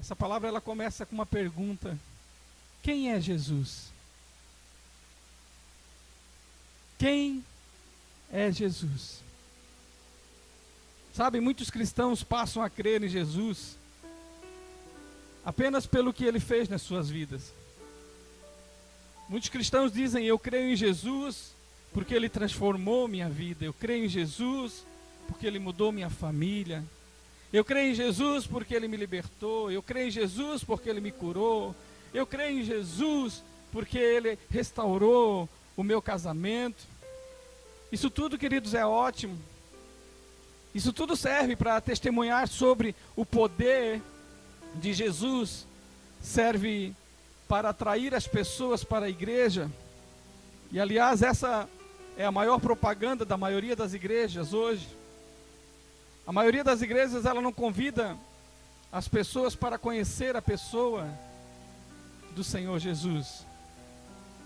Essa palavra ela começa com uma pergunta: quem é Jesus? Quem é Jesus? Sabe, muitos cristãos passam a crer em Jesus apenas pelo que ele fez nas suas vidas. Muitos cristãos dizem: eu creio em Jesus porque ele transformou minha vida. Eu creio em Jesus porque ele mudou minha família. Eu creio em Jesus porque ele me libertou. Eu creio em Jesus porque ele me curou. Eu creio em Jesus porque ele restaurou o meu casamento. Isso tudo, queridos, é ótimo. Isso tudo serve para testemunhar sobre o poder de Jesus. Serve para atrair as pessoas para a igreja. E aliás, essa é a maior propaganda da maioria das igrejas hoje. A maioria das igrejas, ela não convida as pessoas para conhecer a pessoa do Senhor Jesus.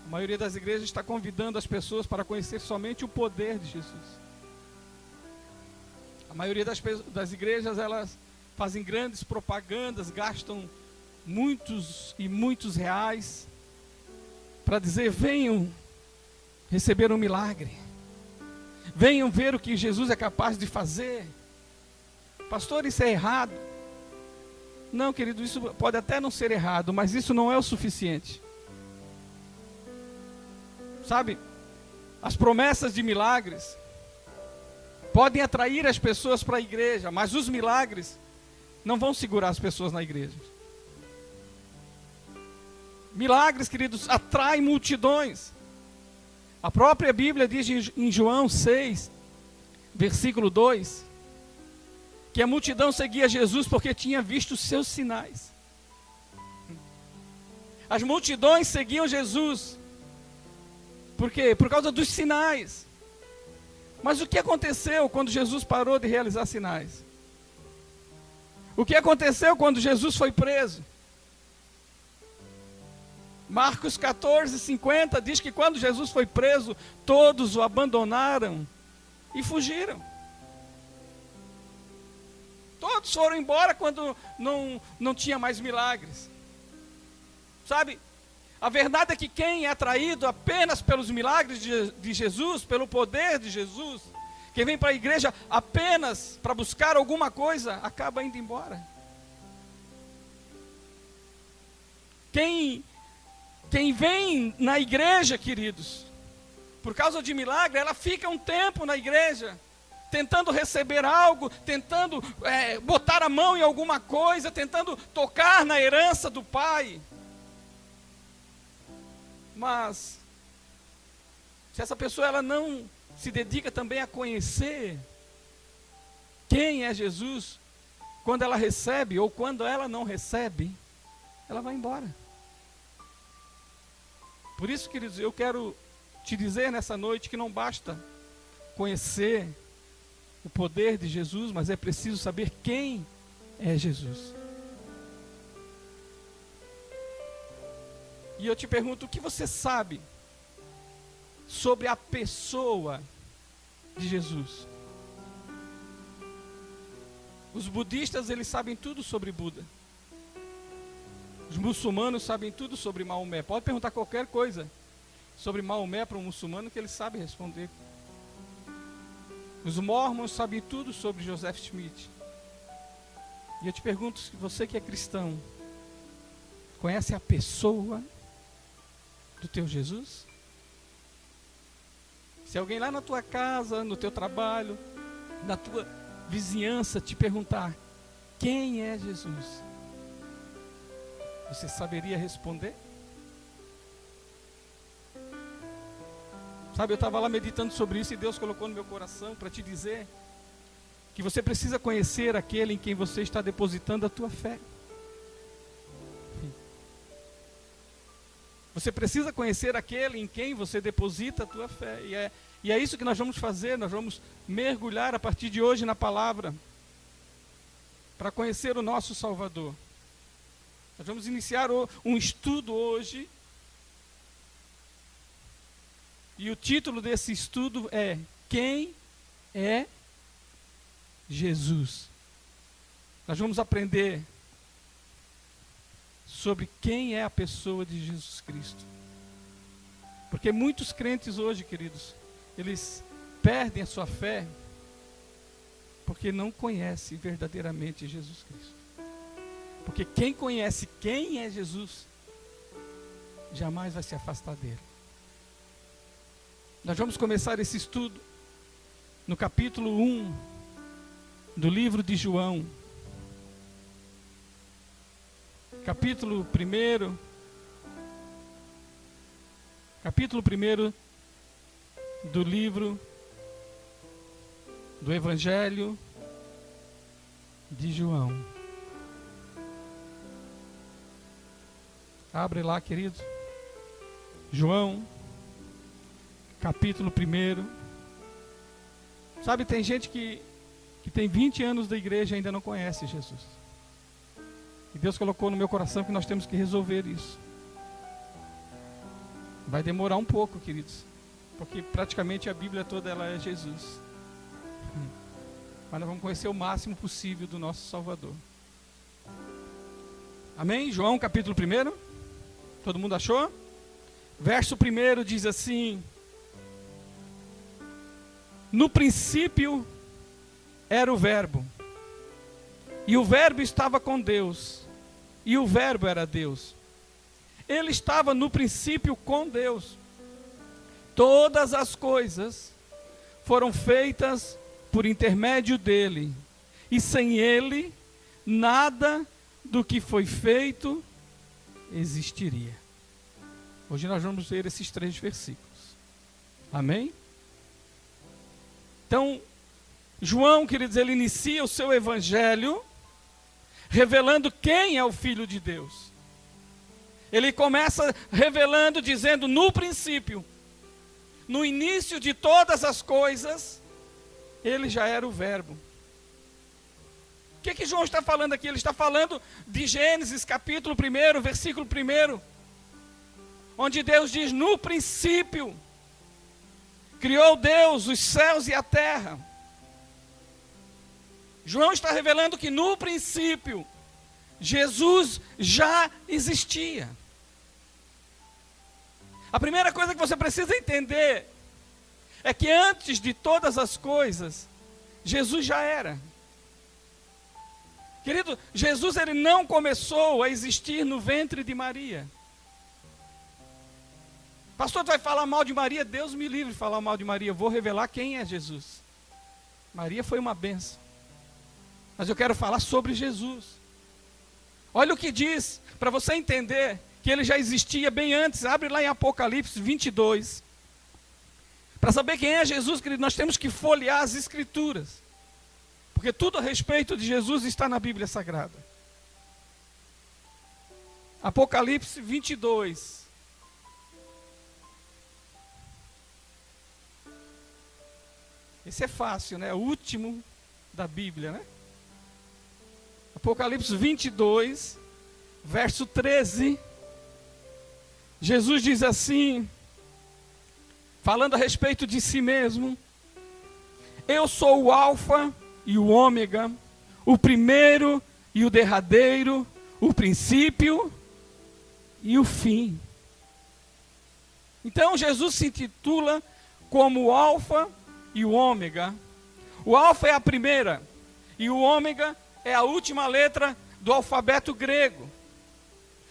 A maioria das igrejas está convidando as pessoas para conhecer somente o poder de Jesus. A maioria das igrejas, elas fazem grandes propagandas, gastam muitos e muitos reais para dizer: venham receber um milagre, venham ver o que Jesus é capaz de fazer. Pastor, isso é errado. Não, querido, isso pode até não ser errado, mas isso não é o suficiente. Sabe, as promessas de milagres podem atrair as pessoas para a igreja, mas os milagres não vão segurar as pessoas na igreja. Milagres, queridos, atraem multidões. A própria Bíblia diz em João 6, versículo 2, que a multidão seguia Jesus porque tinha visto os seus sinais. As multidões seguiam Jesus. Por quê? Por causa dos sinais. Mas o que aconteceu quando Jesus parou de realizar sinais? O que aconteceu quando Jesus foi preso? Marcos 14:50 diz que quando Jesus foi preso, todos o abandonaram e fugiram. Todos foram embora quando não tinha mais milagres. Sabe, a verdade é que quem é atraído apenas pelos milagres de Jesus, pelo poder de Jesus, quem vem para a igreja apenas para buscar alguma coisa, acaba indo embora. Quem vem na igreja, queridos, por causa de milagre, ela fica um tempo na igreja, tentando receber algo, tentando botar a mão em alguma coisa, tentando tocar na herança do Pai. Mas, se essa pessoa ela não se dedica também a conhecer quem é Jesus, quando ela recebe ou quando ela não recebe, ela vai embora. Por isso, queridos, eu quero te dizer nessa noite que não basta conhecer o poder de Jesus, mas é preciso saber quem é Jesus. E eu te pergunto, o que você sabe sobre a pessoa de Jesus? Os budistas, eles sabem tudo sobre Buda. Os muçulmanos sabem tudo sobre Maomé. Pode perguntar qualquer coisa sobre Maomé para um muçulmano que ele sabe responder. Os mormons sabem tudo sobre Joseph Smith. E eu te pergunto, se você que é cristão, conhece a pessoa do teu Jesus? Se alguém lá na tua casa, no teu trabalho, na tua vizinhança te perguntar: quem é Jesus? Você saberia responder? Sabe, eu estava lá meditando sobre isso e Deus colocou no meu coração para te dizer que você precisa conhecer aquele em quem você está depositando a tua fé. Você precisa conhecer aquele em quem você deposita a tua fé. E é isso que nós vamos fazer. Nós vamos mergulhar a partir de hoje na palavra para conhecer o nosso Salvador. Nós vamos iniciar um estudo hoje. E o título desse estudo é: quem é Jesus? Nós vamos aprender sobre quem é a pessoa de Jesus Cristo. Porque muitos crentes hoje, queridos, eles perdem a sua fé porque não conhecem verdadeiramente Jesus Cristo. Porque quem conhece quem é Jesus, jamais vai se afastar dele. Nós vamos começar esse estudo no capítulo 1 do livro de João. Capítulo 1 do livro do Evangelho de João. Abre lá, querido. João, capítulo 1. Sabe, tem gente que tem 20 anos da igreja e ainda não conhece Jesus. E Deus colocou no meu coração que nós temos que resolver isso. Vai demorar um pouco, queridos, porque praticamente a Bíblia toda ela é Jesus. Mas nós vamos conhecer o máximo possível do nosso Salvador. Amém? João capítulo 1. Todo mundo achou? Verso 1 diz assim: no princípio era o Verbo, e o Verbo estava com Deus, e o Verbo era Deus. Ele estava no princípio com Deus. Todas as coisas foram feitas por intermédio dele, e sem ele, nada do que foi feito existiria. Hoje nós vamos ver esses 3 versículos. Amém? Então, João, queridos, ele inicia o seu evangelho revelando quem é o Filho de Deus. Ele começa revelando, dizendo: no princípio, no início de todas as coisas, ele já era o Verbo. O que João está falando aqui? Ele está falando de Gênesis capítulo 1, versículo 1, onde Deus diz: no princípio, criou Deus os céus e a terra. João está revelando que no princípio, Jesus já existia. A primeira coisa que você precisa entender é que antes de todas as coisas, Jesus já era. Querido, Jesus ele não começou a existir no ventre de Maria. Pastor, tu vai falar mal de Maria? Deus me livre de falar mal de Maria. Eu vou revelar quem é Jesus. Maria foi uma bênção. Mas eu quero falar sobre Jesus. Olha o que diz, para você entender que ele já existia bem antes. Abre lá em Apocalipse 22. Para saber quem é Jesus, querido, nós temos que folhear as Escrituras. Porque tudo a respeito de Jesus está na Bíblia Sagrada. Apocalipse 22. Esse é fácil, né? O último da Bíblia, né? Apocalipse 22, verso 13. Jesus diz assim, falando a respeito de si mesmo: eu sou o Alfa e o Ômega, o primeiro e o derradeiro, o princípio e o fim. Então Jesus se intitula como o Alfa e o Ômega. O Alfa é a primeira e o Ômega é a última letra do alfabeto grego.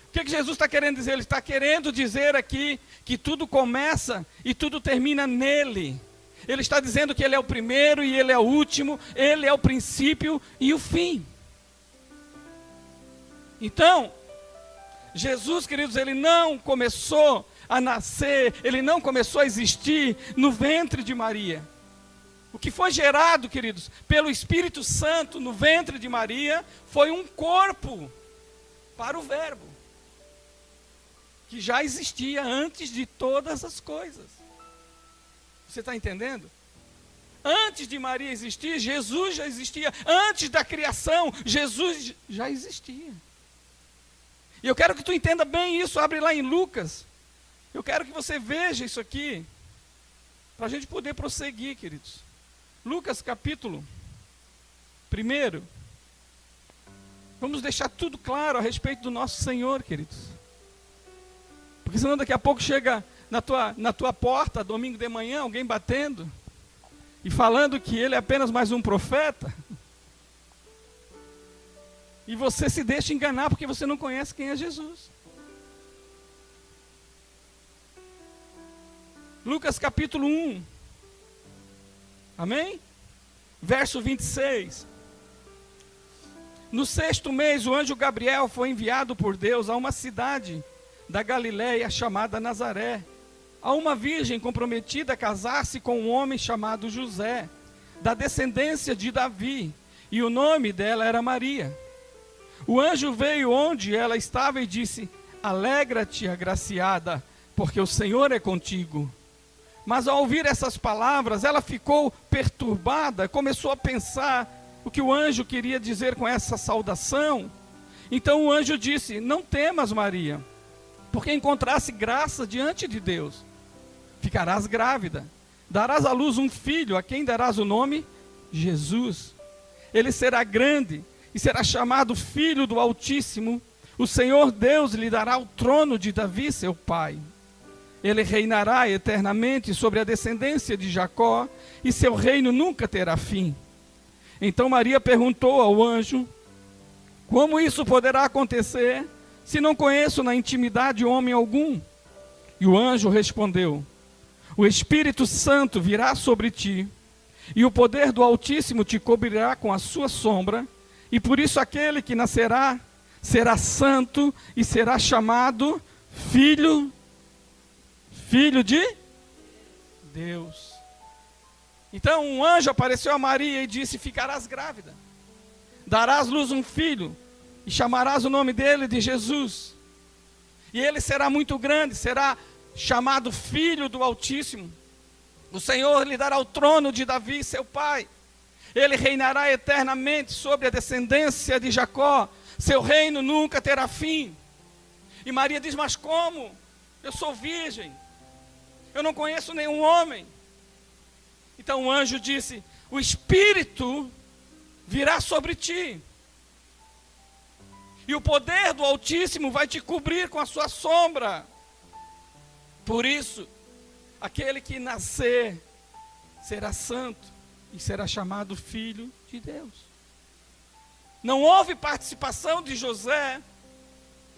O que Jesus está querendo dizer? Ele está querendo dizer aqui que tudo começa e tudo termina nele. Ele está dizendo que ele é o primeiro e ele é o último, ele é o princípio e o fim. Então, Jesus, queridos, ele não começou a nascer, ele não começou a existir no ventre de Maria. O que foi gerado, queridos, pelo Espírito Santo no ventre de Maria foi um corpo para o Verbo, que já existia antes de todas as coisas. Você está entendendo? Antes de Maria existir, Jesus já existia. Antes da criação, Jesus já existia. E eu quero que tu entenda bem isso. Abre lá em Lucas. Eu quero que você veja isso aqui, para a gente poder prosseguir, queridos. Lucas capítulo 1. Vamos deixar tudo claro a respeito do nosso Senhor, queridos. Porque senão daqui a pouco chega na tua porta, domingo de manhã, alguém batendo e falando que ele é apenas mais um profeta. E você se deixa enganar porque você não conhece quem é Jesus. Lucas capítulo 1. Amém? Verso 26. No 6º mês, o anjo Gabriel foi enviado por Deus a uma cidade da Galiléia chamada Nazaré, a uma virgem comprometida a casar-se com um homem chamado José, da descendência de Davi, e o nome dela era Maria. O anjo veio onde ela estava e disse: alegra-te, agraciada, porque o Senhor é contigo. Mas ao ouvir essas palavras, ela ficou perturbada, começou a pensar o que o anjo queria dizer com essa saudação. Então o anjo disse: não temas, Maria, porque encontraste graça diante de Deus. Ficarás grávida, darás à luz um filho, a quem darás o nome Jesus. Ele será grande e será chamado Filho do Altíssimo. O Senhor Deus lhe dará o trono de Davi, seu pai. Ele reinará eternamente sobre a descendência de Jacó, e seu reino nunca terá fim. Então Maria perguntou ao anjo: como isso poderá acontecer, se não conheço na intimidade homem algum? E o anjo respondeu: o Espírito Santo virá sobre ti, e o poder do Altíssimo te cobrirá com a sua sombra, e por isso aquele que nascerá será santo e será chamado Filho de Deus. Então um anjo apareceu a Maria e disse: ficarás grávida, darás luz um filho, e chamarás o nome dele de Jesus. E ele será muito grande, será chamado Filho do Altíssimo. O Senhor lhe dará o trono de Davi, seu pai. Ele reinará eternamente sobre a descendência de Jacó. Seu reino nunca terá fim. E Maria diz: mas como? Eu sou virgem. Eu não conheço nenhum homem. Então o anjo disse: o Espírito virá sobre ti, e o poder do Altíssimo vai te cobrir com a sua sombra. Por isso, aquele que nascer será santo e será chamado Filho de Deus. Não houve participação de José,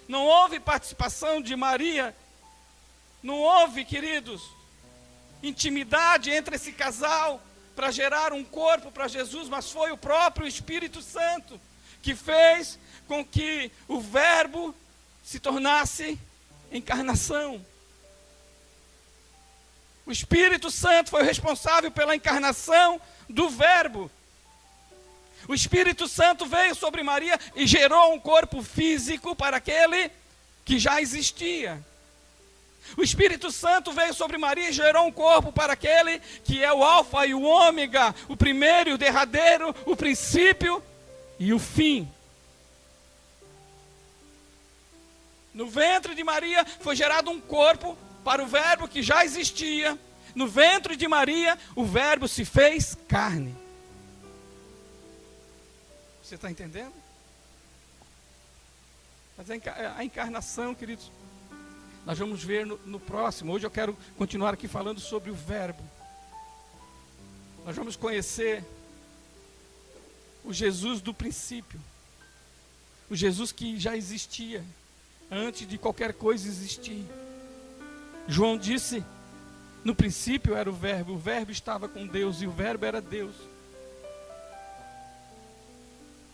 não houve participação de Maria, não houve, queridos, intimidade entre esse casal para gerar um corpo para Jesus, mas foi o próprio Espírito Santo que fez com que o Verbo se tornasse encarnação. O Espírito Santo foi o responsável pela encarnação do Verbo. O Espírito Santo veio sobre Maria e gerou um corpo físico para aquele que já existia. O Espírito Santo veio sobre Maria e gerou um corpo para aquele que é o alfa e o ômega, o primeiro e o derradeiro, o princípio e o fim. No ventre de Maria foi gerado um corpo para o Verbo que já existia. No ventre de Maria, o Verbo se fez carne. Você está entendendo? Mas a encarnação, queridos, nós vamos ver no próximo. Hoje eu quero continuar aqui falando sobre o Verbo. Nós vamos conhecer o Jesus do princípio. O Jesus que já existia antes de qualquer coisa existir. João disse: no princípio era o Verbo estava com Deus e o Verbo era Deus.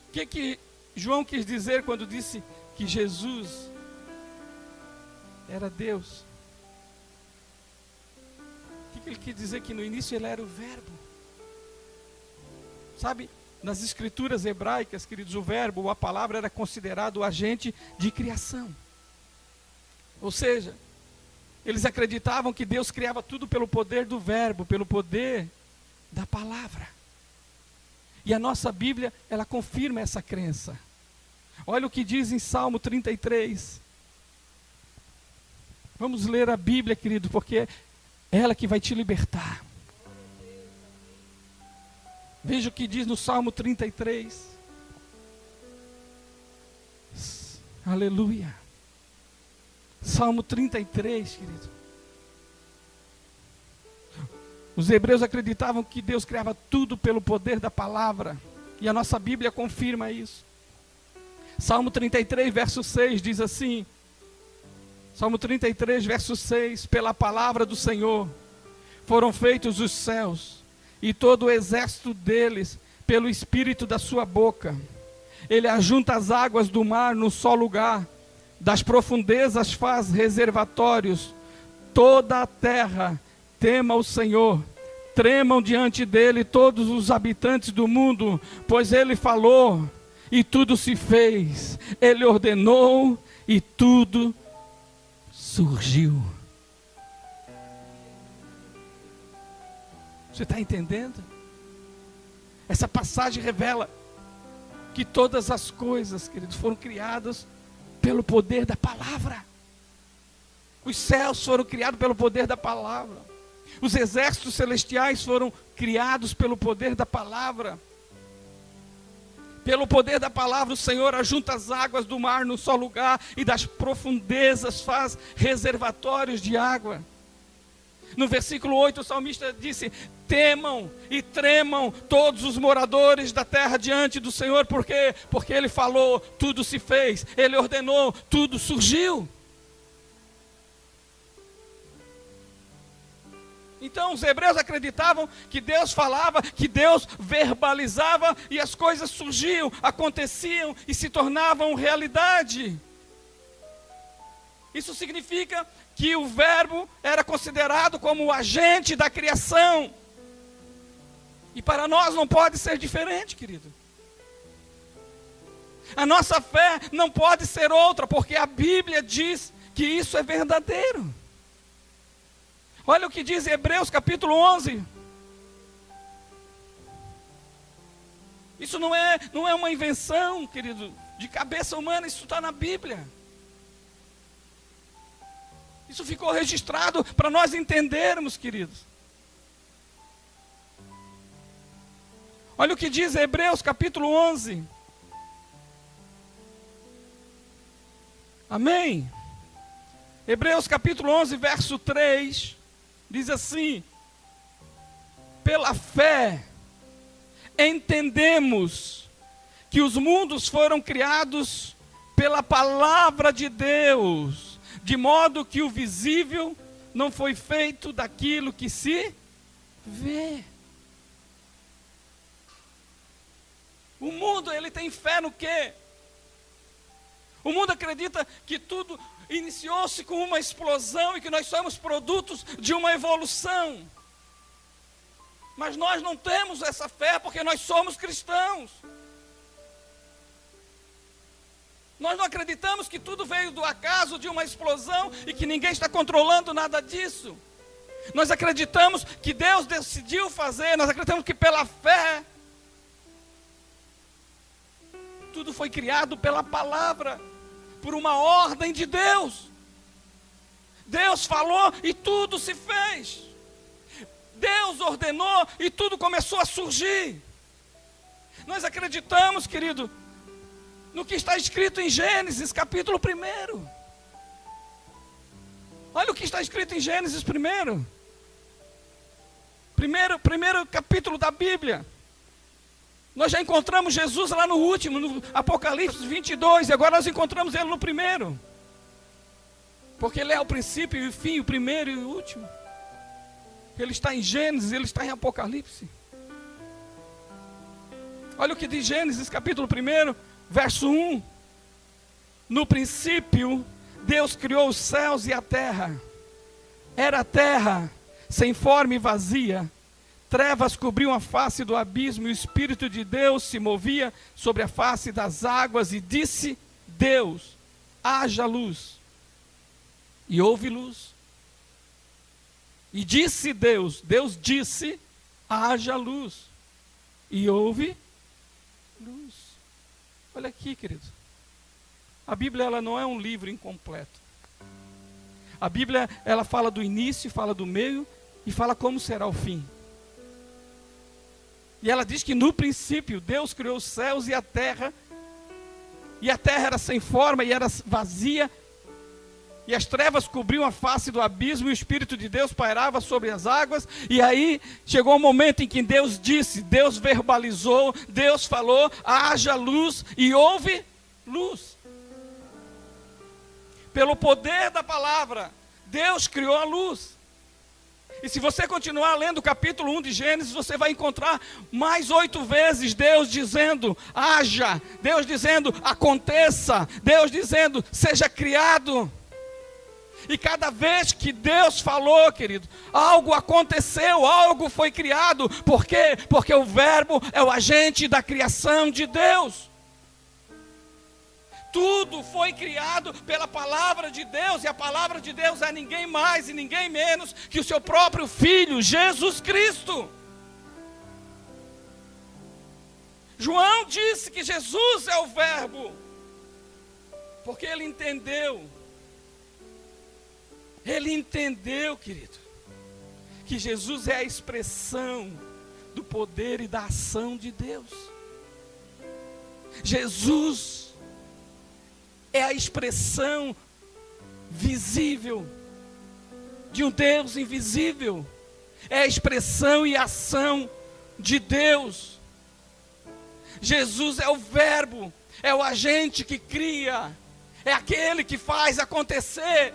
O que João quis dizer quando disse que Jesus era Deus? O que ele quis dizer? Que no início ele era o Verbo. Sabe, nas escrituras hebraicas, queridos, o Verbo, ou a palavra, era considerado o agente de criação. Ou seja, eles acreditavam que Deus criava tudo pelo poder do Verbo, pelo poder da palavra. E a nossa Bíblia, ela confirma essa crença. Olha o que diz em Salmo 33. Vamos ler a Bíblia, querido, porque é ela que vai te libertar. Veja o que diz no Salmo 33. Aleluia. Salmo 33, querido. Os hebreus acreditavam que Deus criava tudo pelo poder da palavra. E a nossa Bíblia confirma isso. Salmo 33, verso 6 diz assim. Salmo 33, verso 6. Pela palavra do Senhor foram feitos os céus, e todo o exército deles pelo espírito da sua boca. Ele ajunta as águas do mar no só lugar, das profundezas faz reservatórios. Toda a terra tema o Senhor, tremam diante dele todos os habitantes do mundo, pois ele falou e tudo se fez, ele ordenou e tudo surgiu. Você está entendendo? Essa passagem revela que todas as coisas, queridos, foram criadas pelo poder da palavra. Os céus foram criados pelo poder da palavra. Os exércitos celestiais foram criados pelo poder da palavra. Pelo poder da palavra, o Senhor ajunta as águas do mar num só lugar, e das profundezas faz reservatórios de água. No versículo 8, o salmista disse: temam e tremam todos os moradores da terra diante do Senhor. Por quê? Porque Ele falou, tudo se fez. Ele ordenou, tudo surgiu. Então os hebreus acreditavam que Deus falava, que Deus verbalizava, e as coisas surgiam, aconteciam e se tornavam realidade. Isso significa que o verbo era considerado como o agente da criação. E para nós não pode ser diferente, querido. A nossa fé não pode ser outra, porque a Bíblia diz que isso é verdadeiro. Olha o que diz em Hebreus capítulo 11. Isso não é uma invenção, querido, de cabeça humana, isso está na Bíblia. Isso ficou registrado para nós entendermos, queridos. Olha o que diz em Hebreus capítulo 11. Amém? Hebreus capítulo 11, verso 3, diz assim: pela fé entendemos que os mundos foram criados pela palavra de Deus, de modo que o visível não foi feito daquilo que se vê. O mundo, ele tem fé no quê? O mundo acredita que tudo iniciou-se com uma explosão e que nós somos produtos de uma evolução. Mas nós não temos essa fé porque nós somos cristãos. Nós não acreditamos que tudo veio do acaso, de uma explosão, e que ninguém está controlando nada disso. Nós acreditamos que Deus decidiu fazer, nós acreditamos que pela fé, tudo foi criado pela palavra, por uma ordem de Deus. Deus falou e tudo se fez. Deus ordenou e tudo começou a surgir. Nós acreditamos, querido, no que está escrito em Gênesis, capítulo 1. Olha o que está escrito em Gênesis 1. Primeiro capítulo da Bíblia. Nós já encontramos Jesus lá no último, no Apocalipse 22, e agora nós encontramos Ele no 1. Porque Ele é o princípio e o fim, o primeiro e o último. Ele está em Gênesis, Ele está em Apocalipse. Olha o que diz Gênesis capítulo 1, verso 1. No princípio, Deus criou os céus e a terra. Era a terra sem forma e vazia. Trevas cobriam a face do abismo, e o Espírito de Deus se movia sobre a face das águas, e disse Deus: haja luz. E houve luz. E disse Deus disse: haja luz. E houve luz. Olha aqui, querido. A Bíblia, ela não é um livro incompleto. A Bíblia, ela fala do início, fala do meio e fala como será o fim. E ela diz que no princípio Deus criou os céus e a terra. e a terra era sem forma e era vazia, e as trevas cobriam a face do abismo, e o Espírito de Deus pairava sobre as águas. E aí chegou o momento em que Deus disse, Deus verbalizou, Deus falou, haja luz, e houve luz. Pelo poder da palavra, Deus criou a luz. E se você continuar lendo o capítulo 1 de Gênesis, você vai encontrar mais 8 vezes Deus dizendo, haja, Deus dizendo, aconteça, Deus dizendo, seja criado. E cada vez que Deus falou, querido, algo aconteceu, algo foi criado. Por quê? Porque o verbo é o agente da criação de Deus. Tudo foi criado pela palavra de Deus, e a palavra de Deus é ninguém mais e ninguém menos que o seu próprio Filho, Jesus Cristo. João disse que Jesus é o verbo, porque ele entendeu, querido, que Jesus é a expressão do poder e da ação de Deus. Jesus é a expressão visível de um Deus invisível. É a expressão e ação de Deus. Jesus é o verbo, é o agente que cria, é aquele que faz acontecer.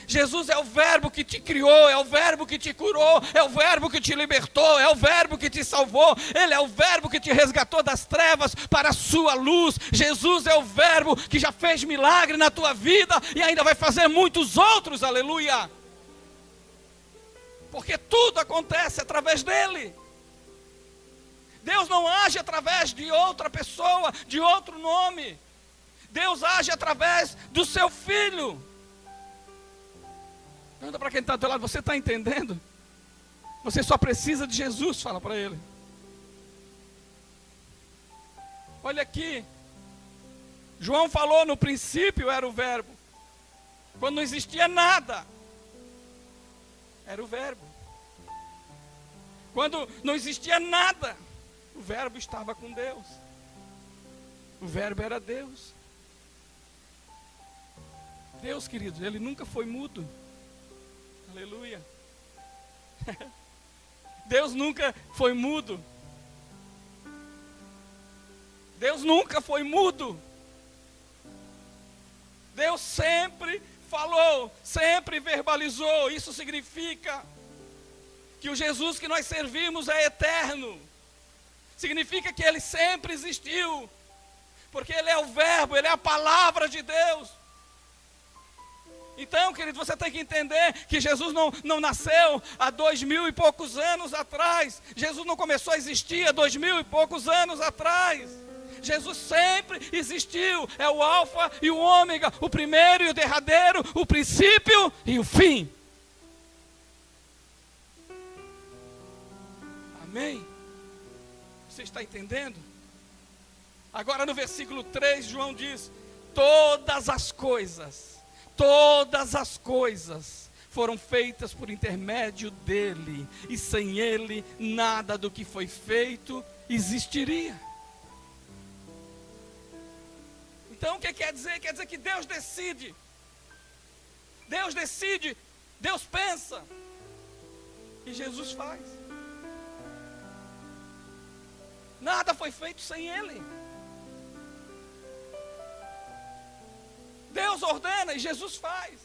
Jesus é o verbo que te criou, é o verbo que te curou, é o verbo que te libertou, é o verbo que te salvou, ele é o verbo que te resgatou das trevas para a sua luz. Jesus é o verbo que já fez milagre na tua vida e ainda vai fazer muitos outros, aleluia. Porque tudo acontece através dele. Deus não age através de outra pessoa, de outro nome. Deus age através do seu Filho. Pergunta para quem está do teu lado, você está entendendo? Você só precisa de Jesus, fala para ele. Olha aqui, João falou, no princípio era o verbo. Quando não existia nada, era o verbo. Quando não existia nada, o verbo estava com Deus. O verbo era Deus. Deus, querido, ele nunca foi mudo. Aleluia. Deus nunca foi mudo. Deus nunca foi mudo. Deus sempre falou, sempre verbalizou. Isso significa que o Jesus que nós servimos é eterno. Significa que ele sempre existiu. Porque ele é o verbo, ele é a palavra de Deus. Então, querido, você tem que entender que Jesus não nasceu há 2000 e poucos anos atrás. Jesus não começou a existir há 2000 e poucos anos atrás. Jesus sempre existiu. É o alfa e o ômega, o primeiro e o derradeiro, o princípio e o fim. Amém? Você está entendendo? Agora no versículo 3, João diz, todas as coisas foram feitas por intermédio dele, e sem ele nada do que foi feito existiria. Então o que quer dizer? Quer dizer que Deus decide, Deus pensa, e Jesus faz. Nada foi feito sem ele. Deus ordena e Jesus faz.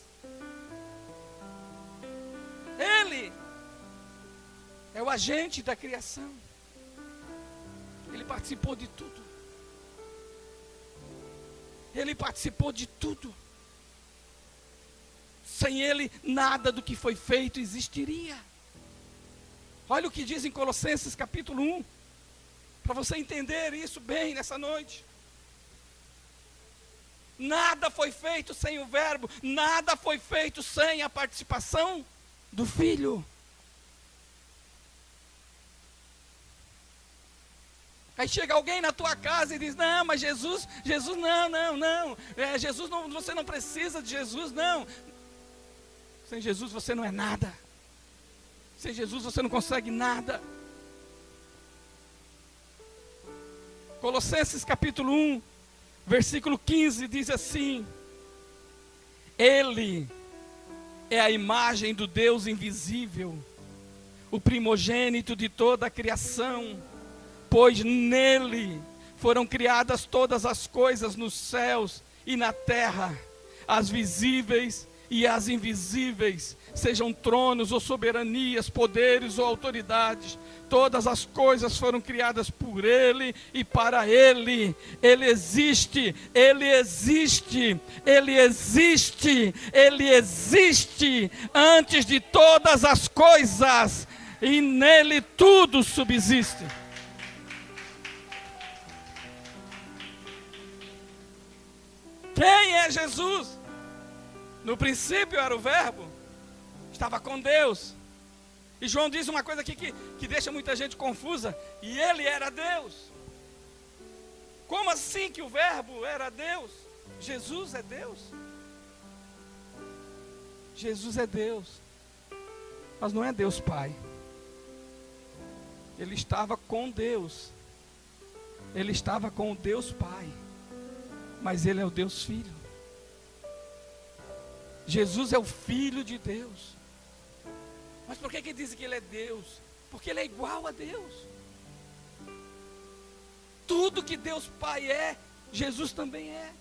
Ele é o agente da criação. Ele participou de tudo. Ele participou de tudo. Sem ele, nada do que foi feito existiria. Olha o que diz em Colossenses capítulo 1, para você entender isso bem nessa noite. Nada foi feito sem o verbo, nada foi feito sem a participação do Filho. Aí chega alguém na tua casa e diz, não, mas Jesus não. Jesus não, você não precisa de Jesus, não. Sem Jesus você não é nada. Sem Jesus você não consegue nada. Colossenses capítulo 1, Versículo 15 diz assim: Ele é a imagem do Deus invisível, o primogênito de toda a criação, pois nele foram criadas todas as coisas nos céus e na terra, as visíveis e as invisíveis, sejam tronos ou soberanias, poderes ou autoridades. Todas as coisas foram criadas por Ele e para Ele. Ele existe, Ele existe, Ele existe, Ele existe antes de todas as coisas, e nele tudo subsiste. Quem é Jesus? No princípio era o Verbo, estava com Deus. E João diz uma coisa aqui que deixa muita gente confusa: e ele era Deus. Como assim que o Verbo era Deus? Jesus é Deus? Jesus é Deus, mas não é Deus Pai. Ele estava com Deus, ele estava com o Deus Pai, mas ele é o Deus Filho. Jesus é o Filho de Deus. Mas por que dizem que ele é Deus? Porque ele é igual a Deus. Tudo que Deus Pai é, Jesus também é.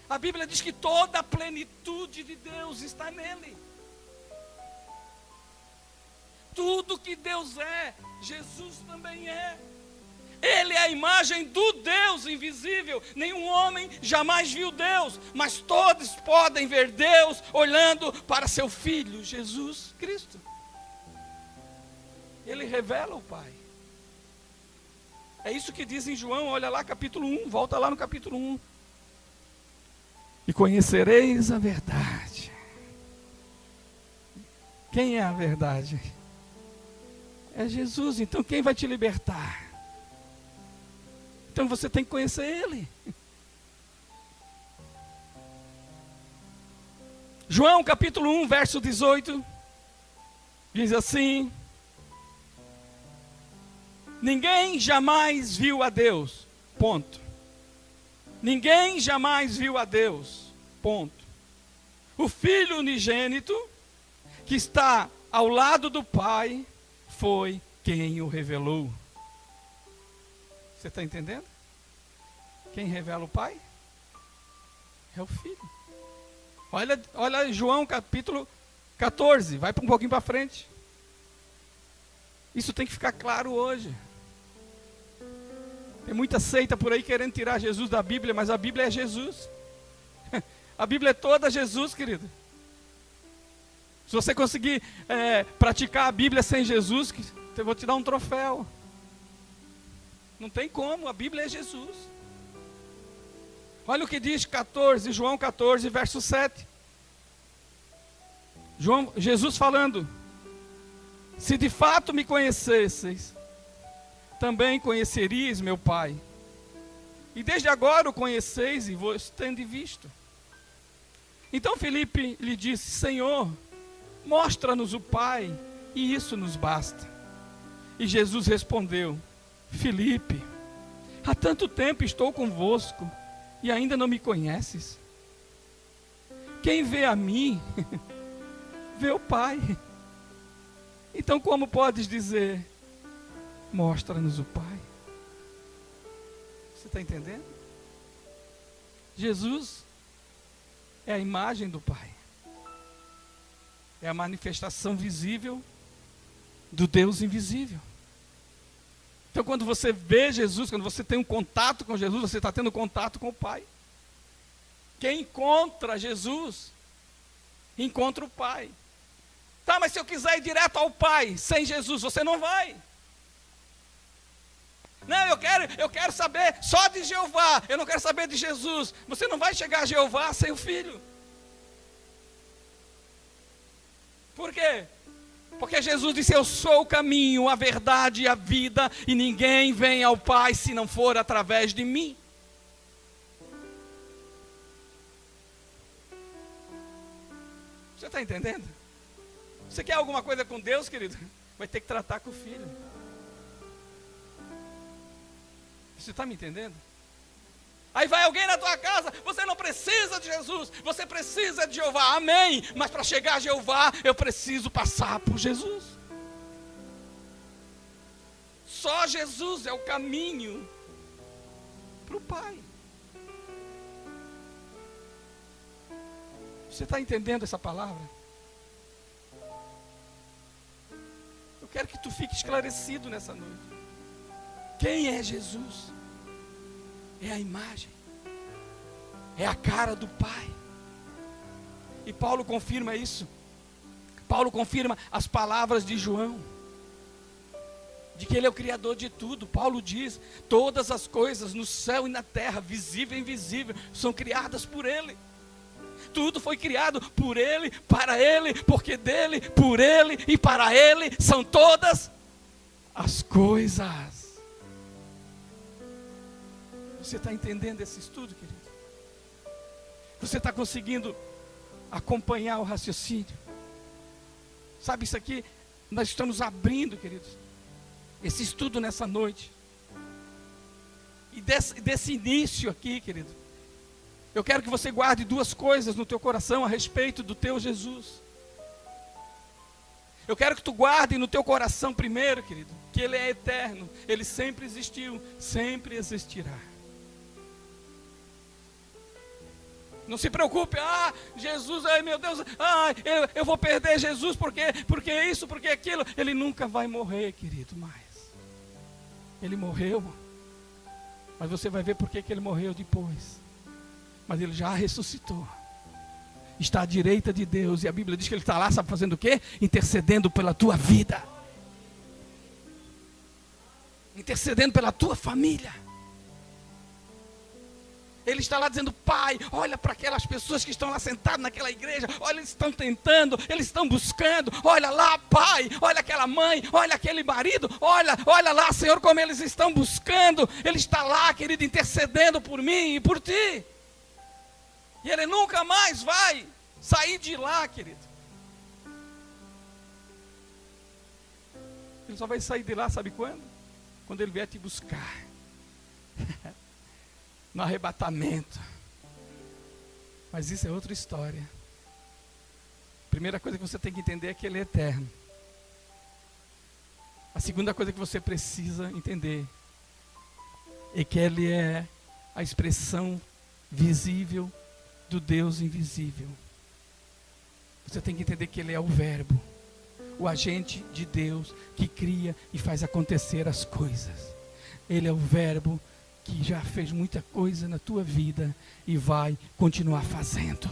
A Bíblia diz que toda a plenitude de Deus está nele. Tudo que Deus é, Jesus também é. Ele é a imagem do Deus invisível. Nenhum homem jamais viu Deus, mas todos podem ver Deus olhando para seu Filho, Jesus Cristo. Ele revela o Pai. É isso que diz em João, olha lá capítulo 1, volta lá no capítulo 1. E conhecereis a verdade. Quem é a verdade? É Jesus. Então quem vai te libertar? Então você tem que conhecer Ele. João capítulo 1, verso 18, diz assim: ninguém jamais viu a Deus, ponto. Ninguém jamais viu a Deus, ponto. O Filho unigênito, que está ao lado do Pai, foi quem o revelou. Você está entendendo? Quem revela o Pai? É o Filho. Olha João capítulo 14, vai um pouquinho para frente. Isso tem que ficar claro hoje. Tem muita seita por aí querendo tirar Jesus da Bíblia, mas a Bíblia é Jesus. A Bíblia é toda Jesus, querido. Se você conseguir praticar a Bíblia sem Jesus, eu vou te dar um troféu. Não tem como, a Bíblia é Jesus. Olha o que diz João 14, verso 7. Jesus falando: se de fato me conhecesseis, também conheceríeis meu Pai. E desde agora o conheceis e vos tende visto. Então Filipe lhe disse: Senhor, mostra-nos o Pai, e isso nos basta. E Jesus respondeu: Filipe, há tanto tempo estou convosco, e ainda não me conheces? Quem vê a mim, vê o Pai. Então como podes dizer: mostra-nos o Pai? Você está entendendo? Jesus é a imagem do Pai. É a manifestação visível do Deus invisível. Então quando você vê Jesus, quando você tem um contato com Jesus, você está tendo contato com o Pai. Quem encontra Jesus, encontra o Pai. Tá, mas se eu quiser ir direto ao Pai, sem Jesus, você não vai. Não, eu quero saber só de Jeová, eu não quero saber de Jesus. Você não vai chegar a Jeová sem o Filho. Por quê? Porque Jesus disse: eu sou o caminho, a verdade e a vida, e ninguém vem ao Pai se não for através de mim. Você está entendendo? Você quer alguma coisa com Deus, querido? Vai ter que tratar com o Filho. Você está me entendendo? Aí vai alguém na tua casa, você não precisa de Jesus, você precisa de Jeová, amém. Mas para chegar a Jeová, eu preciso passar por Jesus. Só Jesus é o caminho para o Pai. Você está entendendo essa palavra? Eu quero que tu fique esclarecido nessa noite. Quem é Jesus? É a imagem, é a cara do Pai. E Paulo confirma isso. Paulo confirma as palavras de João, de que ele é o Criador de tudo. Paulo diz: todas as coisas no céu e na terra, visível e invisível, são criadas por ele. Tudo foi criado por ele, para ele, porque dele, por ele e para ele são todas as coisas. Você está entendendo esse estudo, querido? Você está conseguindo acompanhar o raciocínio? Sabe, isso aqui, nós estamos abrindo, queridos, esse estudo nessa noite. E desse início aqui, querido, eu quero que você guarde duas coisas no teu coração a respeito do teu Jesus. Eu quero que tu guarde no teu coração primeiro, querido, que Ele é eterno, Ele sempre existiu, sempre existirá. Não se preocupe, Jesus, ai meu Deus, eu vou perder Jesus, porque isso, porque aquilo. Ele nunca vai morrer, querido, mais. Ele morreu, mas você vai ver por que ele morreu depois. Mas ele já ressuscitou. Está à direita de Deus, e a Bíblia diz que ele está lá, sabe fazendo o quê? Intercedendo pela tua vida. Intercedendo pela tua família. Ele está lá dizendo: Pai, olha para aquelas pessoas que estão lá sentadas naquela igreja. Olha, eles estão tentando, eles estão buscando. Olha lá, Pai, olha aquela mãe, olha aquele marido. Olha lá, Senhor, como eles estão buscando. Ele está lá, querido, intercedendo por mim e por ti. E Ele nunca mais vai sair de lá, querido. Ele só vai sair de lá, sabe quando? Quando Ele vier te buscar. No arrebatamento. Mas isso é outra história. A primeira coisa que você tem que entender é que Ele é eterno. A segunda coisa que você precisa entender é que Ele é a expressão visível do Deus invisível. Você tem que entender que Ele é o Verbo, o agente de Deus que cria e faz acontecer as coisas. Ele é o Verbo que já fez muita coisa na tua vida e vai continuar fazendo.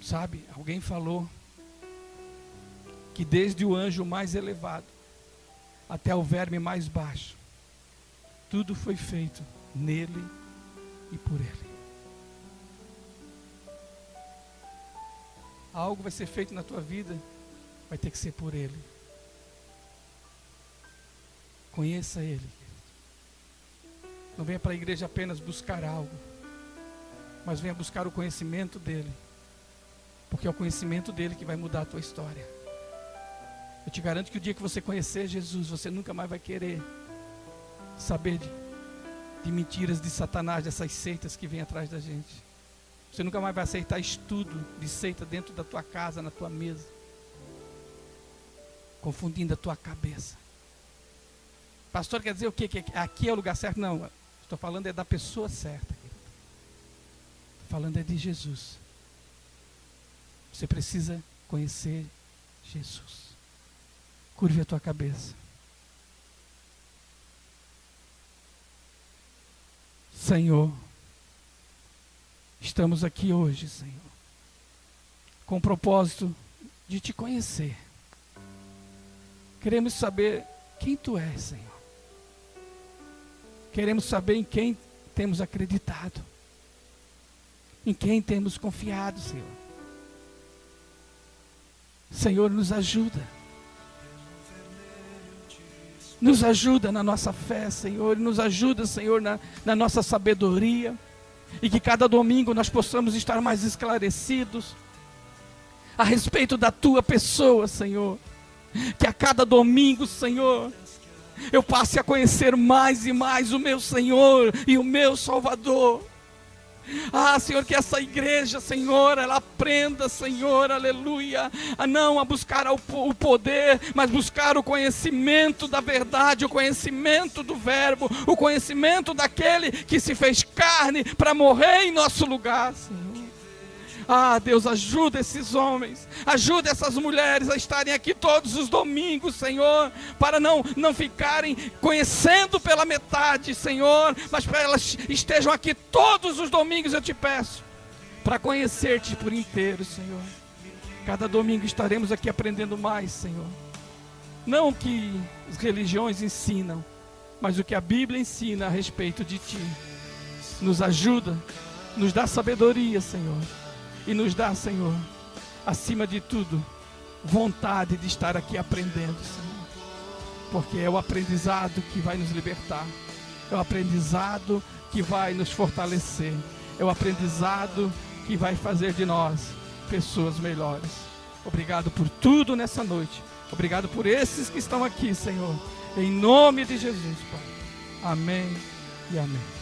Sabe, alguém falou que desde o anjo mais elevado até o verme mais baixo, tudo foi feito nele e por ele. Algo vai ser feito na tua vida, vai ter que ser por ele. Conheça Ele. Não venha para a igreja apenas buscar algo, mas venha buscar o conhecimento dEle, porque é o conhecimento dEle que vai mudar a tua história. Eu te garanto que o dia que você conhecer Jesus, você nunca mais vai querer saber de mentiras de Satanás, dessas seitas que vêm atrás da gente. Você nunca mais vai aceitar estudo de seita dentro da tua casa, na tua mesa, confundindo a tua cabeça. Pastor, quer dizer o quê? Que aqui é o lugar certo? Não, estou falando é da pessoa certa. Estou falando é de Jesus. Você precisa conhecer Jesus. Curve a tua cabeça. Senhor, estamos aqui hoje, Senhor, com o propósito de te conhecer. Queremos saber quem tu és, Senhor. Queremos saber em quem temos acreditado, em quem temos confiado, Senhor. Senhor, nos ajuda. Nos ajuda na nossa fé, Senhor. Nos ajuda, Senhor, na nossa sabedoria. E que cada domingo nós possamos estar mais esclarecidos a respeito da tua pessoa, Senhor. Que a cada domingo, Senhor, eu passe a conhecer mais e mais o meu Senhor e o meu Salvador. Ah, Senhor, que essa igreja, Senhor, ela aprenda, Senhor, aleluia, a não buscar o poder, mas buscar o conhecimento da verdade, o conhecimento do verbo, o conhecimento daquele que se fez carne para morrer em nosso lugar, Senhor. Ah, Deus, ajuda esses homens, ajuda essas mulheres a estarem aqui todos os domingos, Senhor, para não ficarem conhecendo pela metade, Senhor, mas para elas estejam aqui todos os domingos, eu te peço, para conhecer-te por inteiro, Senhor. Cada domingo estaremos aqui aprendendo mais, Senhor. Não o que as religiões ensinam, mas o que a Bíblia ensina a respeito de ti. Nos ajuda, nos dá sabedoria, Senhor. E nos dá, Senhor, acima de tudo, vontade de estar aqui aprendendo, Senhor. Porque é o aprendizado que vai nos libertar. É o aprendizado que vai nos fortalecer. É o aprendizado que vai fazer de nós pessoas melhores. Obrigado por tudo nessa noite. Obrigado por esses que estão aqui, Senhor. Em nome de Jesus, Pai. Amém e amém.